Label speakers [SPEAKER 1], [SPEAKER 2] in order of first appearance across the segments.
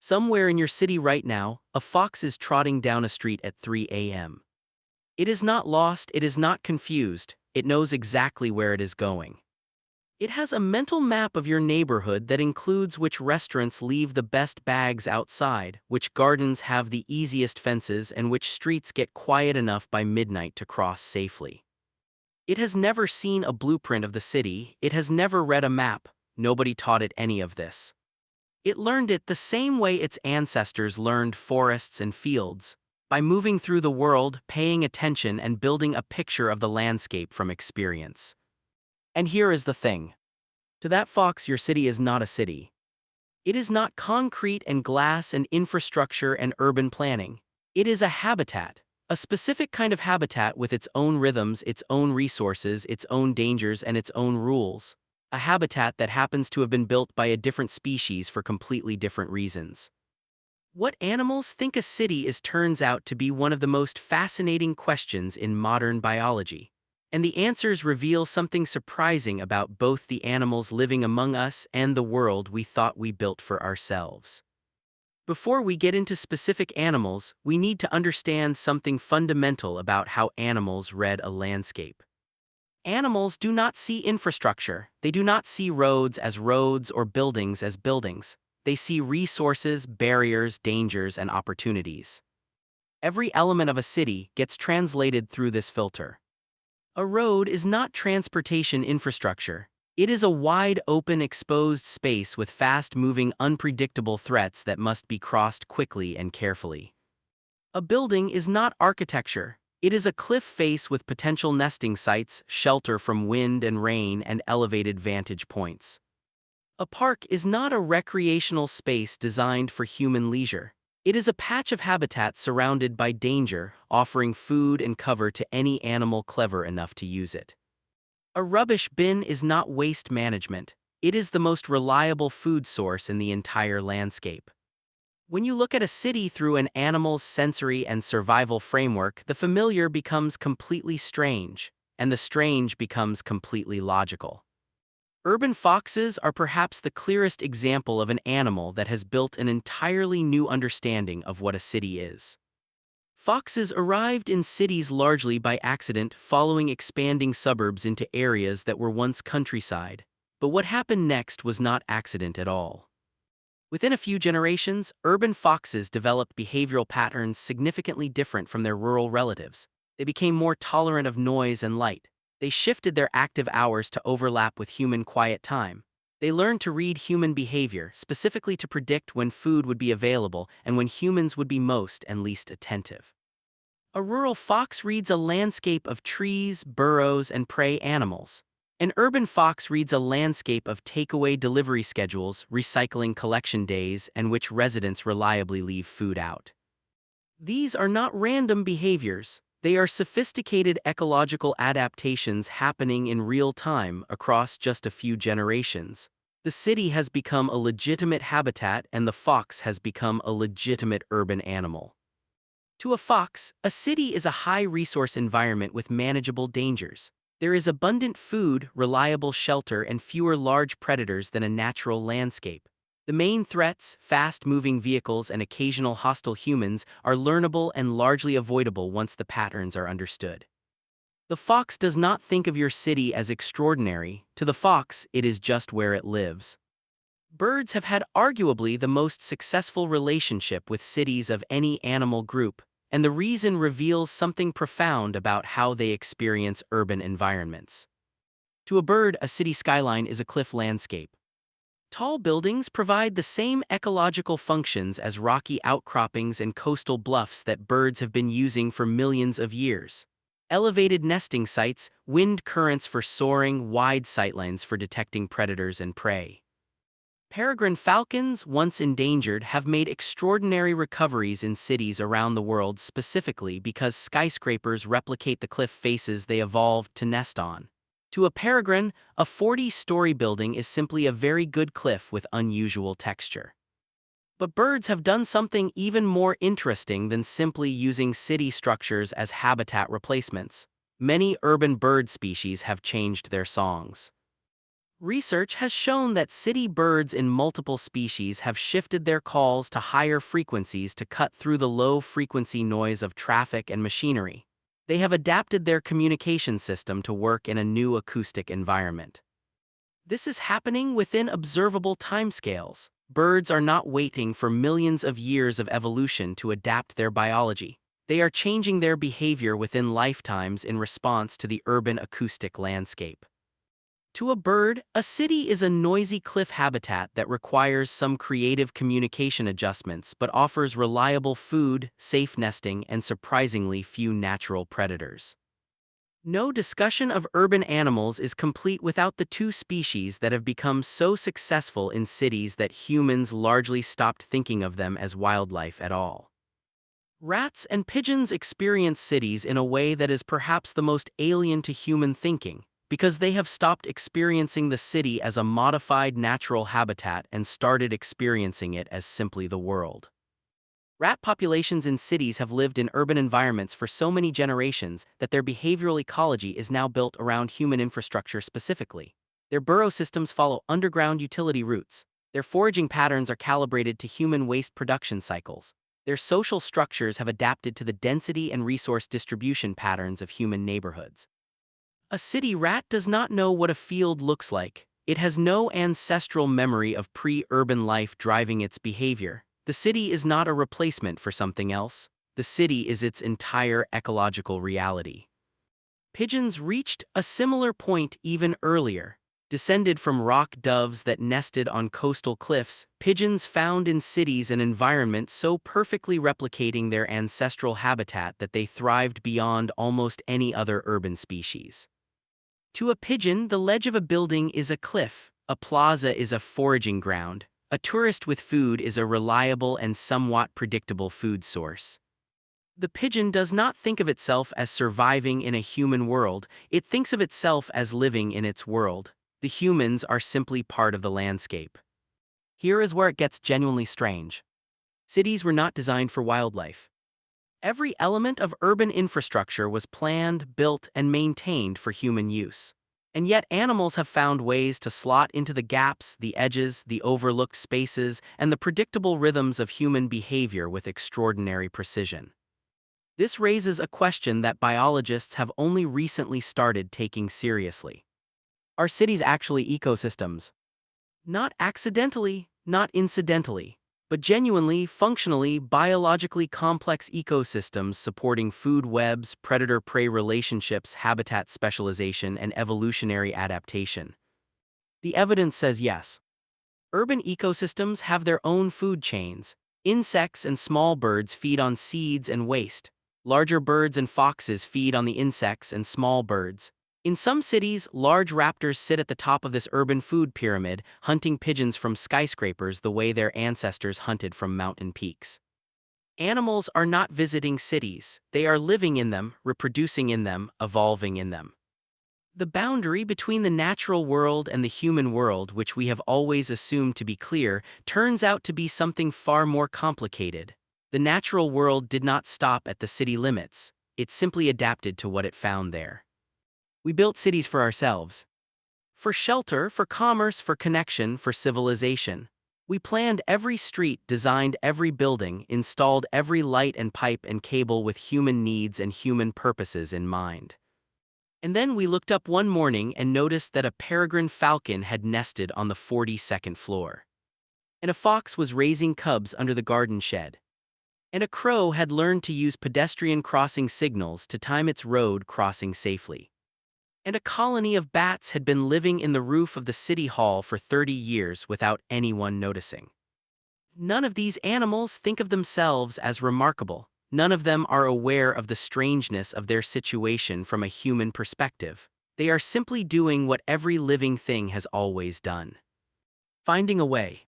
[SPEAKER 1] Somewhere in your city right now, a fox is trotting down a street at 3 a.m. It is not lost, it is not confused, it knows exactly where it is going. It has a mental map of your neighborhood that includes which restaurants leave the best bags outside, which gardens have the easiest fences, and which streets get quiet enough by midnight to cross safely. It has never seen a blueprint of the city, it has never read a map, nobody taught it any of this. It learned it the same way its ancestors learned forests and fields, by moving through the world, paying attention, and building a picture of the landscape from experience. And here is the thing. To that fox, your city is not a city. It is not concrete and glass and infrastructure and urban planning. It is a habitat, a specific kind of habitat with its own rhythms, its own resources, its own dangers, and its own rules. A habitat that happens to have been built by a different species for completely different reasons. What animals think a city is turns out to be one of the most fascinating questions in modern biology. And the answers reveal something surprising about both the animals living among us and the world we thought we built for ourselves. Before we get into specific animals, we need to understand something fundamental about how animals read a landscape. Animals do not see infrastructure, they do not see roads as roads or buildings as buildings. They see resources, barriers, dangers, and opportunities. Every element of a city gets translated through this filter. A road is not transportation infrastructure. It is a wide open exposed space with fast-moving unpredictable threats that must be crossed quickly and carefully. A building is not architecture. It is a cliff face with potential nesting sites, shelter from wind and rain, and elevated vantage points. A park is not a recreational space designed for human leisure. It is a patch of habitat surrounded by danger, offering food and cover to any animal clever enough to use it. A rubbish bin is not waste management. It is the most reliable food source in the entire landscape. When you look at a city through an animal's sensory and survival framework, the familiar becomes completely strange, and the strange becomes completely logical. Urban foxes are perhaps the clearest example of an animal that has built an entirely new understanding of what a city is. Foxes arrived in cities largely by accident, following expanding suburbs into areas that were once countryside. But what happened next was not accident at all. Within a few generations, urban foxes developed behavioral patterns significantly different from their rural relatives. They became more tolerant of noise and light. They shifted their active hours to overlap with human quiet time. They learned to read human behavior, specifically to predict when food would be available and when humans would be most and least attentive. A rural fox reads a landscape of trees, burrows, and prey animals. An urban fox reads a landscape of takeaway delivery schedules, recycling collection days, and which residents reliably leave food out. These are not random behaviors. They are sophisticated ecological adaptations happening in real time across just a few generations. The city has become a legitimate habitat, and the fox has become a legitimate urban animal. To a fox, a city is a high-resource environment with manageable dangers. There is abundant food, reliable shelter, and fewer large predators than a natural landscape. The main threats, fast-moving vehicles and occasional hostile humans, are learnable and largely avoidable once the patterns are understood. The fox does not think of your city as extraordinary. To the fox, it is just where it lives. Birds have had arguably the most successful relationship with cities of any animal group, and the reason reveals something profound about how they experience urban environments. To a bird, a city skyline is a cliff landscape. Tall buildings provide the same ecological functions as rocky outcroppings and coastal bluffs that birds have been using for millions of years. Elevated nesting sites, wind currents for soaring, wide sightlines for detecting predators and prey. Peregrine falcons, once endangered, have made extraordinary recoveries in cities around the world specifically because skyscrapers replicate the cliff faces they evolved to nest on. To a peregrine, a 40-story building is simply a very good cliff with unusual texture. But birds have done something even more interesting than simply using city structures as habitat replacements. Many urban bird species have changed their songs. Research has shown that city birds in multiple species have shifted their calls to higher frequencies to cut through the low-frequency noise of traffic and machinery. They have adapted their communication system to work in a new acoustic environment. This is happening within observable timescales. Birds are not waiting for millions of years of evolution to adapt their biology. They are changing their behavior within lifetimes in response to the urban acoustic landscape. To a bird, a city is a noisy cliff habitat that requires some creative communication adjustments but offers reliable food, safe nesting, and surprisingly few natural predators. No discussion of urban animals is complete without the two species that have become so successful in cities that humans largely stopped thinking of them as wildlife at all. Rats and pigeons experience cities in a way that is perhaps the most alien to human thinking, because they have stopped experiencing the city as a modified natural habitat and started experiencing it as simply the world. Rat populations in cities have lived in urban environments for so many generations that their behavioral ecology is now built around human infrastructure specifically. Their burrow systems follow underground utility routes. Their foraging patterns are calibrated to human waste production cycles. Their social structures have adapted to the density and resource distribution patterns of human neighborhoods. A city rat does not know what a field looks like. It has no ancestral memory of pre-urban life driving its behavior. The city is not a replacement for something else. The city is its entire ecological reality. Pigeons reached a similar point even earlier. Descended from rock doves that nested on coastal cliffs, pigeons found in cities an environment so perfectly replicating their ancestral habitat that they thrived beyond almost any other urban species. To a pigeon, the ledge of a building is a cliff, a plaza is a foraging ground, a tourist with food is a reliable and somewhat predictable food source. The pigeon does not think of itself as surviving in a human world, it thinks of itself as living in its world. The humans are simply part of the landscape. Here is where it gets genuinely strange. Cities were not designed for wildlife. Every element of urban infrastructure was planned, built, and maintained for human use. And yet animals have found ways to slot into the gaps, the edges, the overlooked spaces, and the predictable rhythms of human behavior with extraordinary precision. This raises a question that biologists have only recently started taking seriously. Are cities actually ecosystems? Not accidentally, not incidentally, but genuinely, functionally, biologically complex ecosystems supporting food webs, predator-prey relationships, habitat specialization, and evolutionary adaptation. The evidence says yes. Urban ecosystems have their own food chains. Insects and small birds feed on seeds and waste. Larger birds and foxes feed on the insects and small birds. In some cities, large raptors sit at the top of this urban food pyramid, hunting pigeons from skyscrapers the way their ancestors hunted from mountain peaks. Animals are not visiting cities, they are living in them, reproducing in them, evolving in them. The boundary between the natural world and the human world, which we have always assumed to be clear, turns out to be something far more complicated. The natural world did not stop at the city limits, it simply adapted to what it found there. We built cities for ourselves. For shelter, for commerce, for connection, for civilization. We planned every street, designed every building, installed every light and pipe and cable with human needs and human purposes in mind. And then we looked up one morning and noticed that a peregrine falcon had nested on the 42nd floor. And a fox was raising cubs under the garden shed. And a crow had learned to use pedestrian crossing signals to time its road crossing safely. And a colony of bats had been living in the roof of the city hall for 30 years without anyone noticing. None of these animals think of themselves as remarkable. None of them are aware of the strangeness of their situation from a human perspective. They are simply doing what every living thing has always done. Finding a way.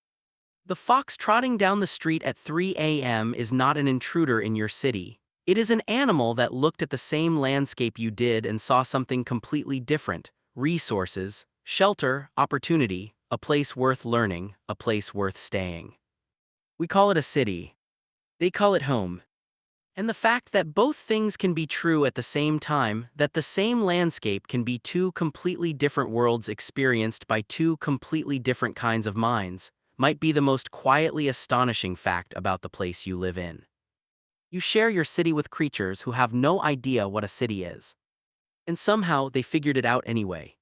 [SPEAKER 1] The fox trotting down the street at 3 a.m. is not an intruder in your city. It is an animal that looked at the same landscape you did and saw something completely different: resources, shelter, opportunity, a place worth learning, a place worth staying. We call it a city. They call it home. And the fact that both things can be true at the same time, that the same landscape can be two completely different worlds experienced by two completely different kinds of minds, might be the most quietly astonishing fact about the place you live in. You share your city with creatures who have no idea what a city is. And somehow they figured it out anyway.